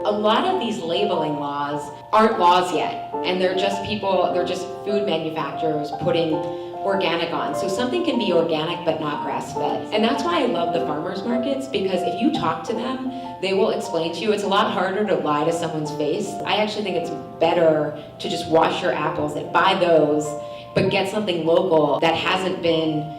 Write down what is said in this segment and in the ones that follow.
A lot of these labeling laws aren't laws yet, and they're just food manufacturers putting organic on. So something can be organic but not grass-fed. And that's why I love the farmers markets, because if you talk to them, they will explain to you. It's a lot harder to lie to someone's face. I actually think it's better to just wash your apples and buy those, but get something local that hasn't been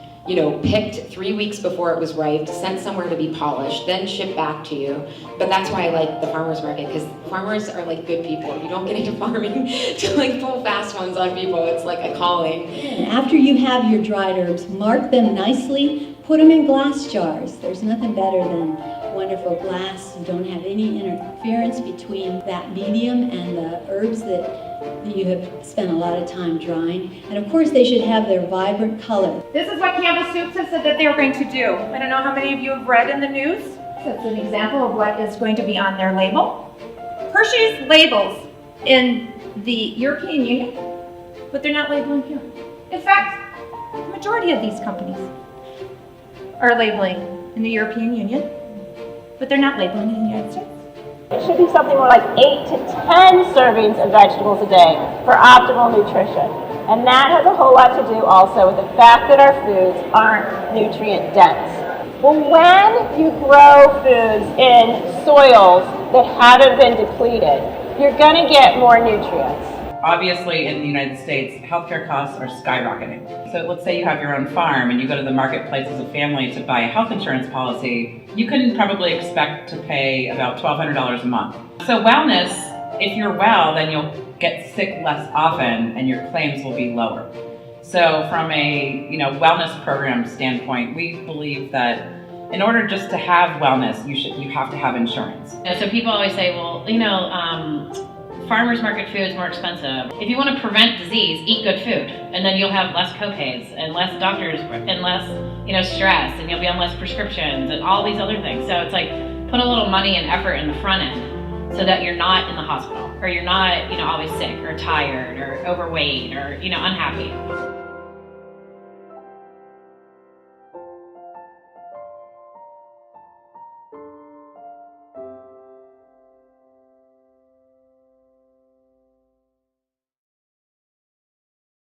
picked 3 weeks before it was ripe, sent somewhere to be polished, then shipped back to you. But that's why I like the farmers market, because farmers are like good people. You don't get into farming to like pull fast ones on people. It's like a calling. And after you have your dried herbs, mark them nicely, put them in glass jars. There's nothing better than wonderful glass. You don't have any interference between that medium and the herbs that you have spent a lot of time drying. And of course they should have their vibrant color. This is what Campbell Soups has said that they were going to do. I don't know how many of you have read in the news. That's an example of what is going to be on their label. Hershey's labels in the European Union, but they're not labeling here. In fact, the majority of these companies are labeling in the European Union, but they're not labeling in the United States. It should be something more like 8 to 10 servings of vegetables a day for optimal nutrition. And that has a whole lot to do also with the fact that our foods aren't nutrient dense. Well, when you grow foods in soils that haven't been depleted, you're going to get more nutrients. Obviously, in the United States, healthcare costs are skyrocketing. So let's say you have your own farm and you go to the marketplace as a family to buy a health insurance policy, you can probably expect to pay about $1,200 a month. So wellness, if you're well, then you'll get sick less often and your claims will be lower. So from a wellness program standpoint, we believe that in order just to have wellness, you have to have insurance. So people always say, well, farmers market food is more expensive. If you want to prevent disease, eat good food, and then you'll have less co-pays and less doctors and less, stress, and you'll be on less prescriptions and all these other things. So it's like put a little money and effort in the front end so that you're not in the hospital or you're not, always sick or tired or overweight or, unhappy.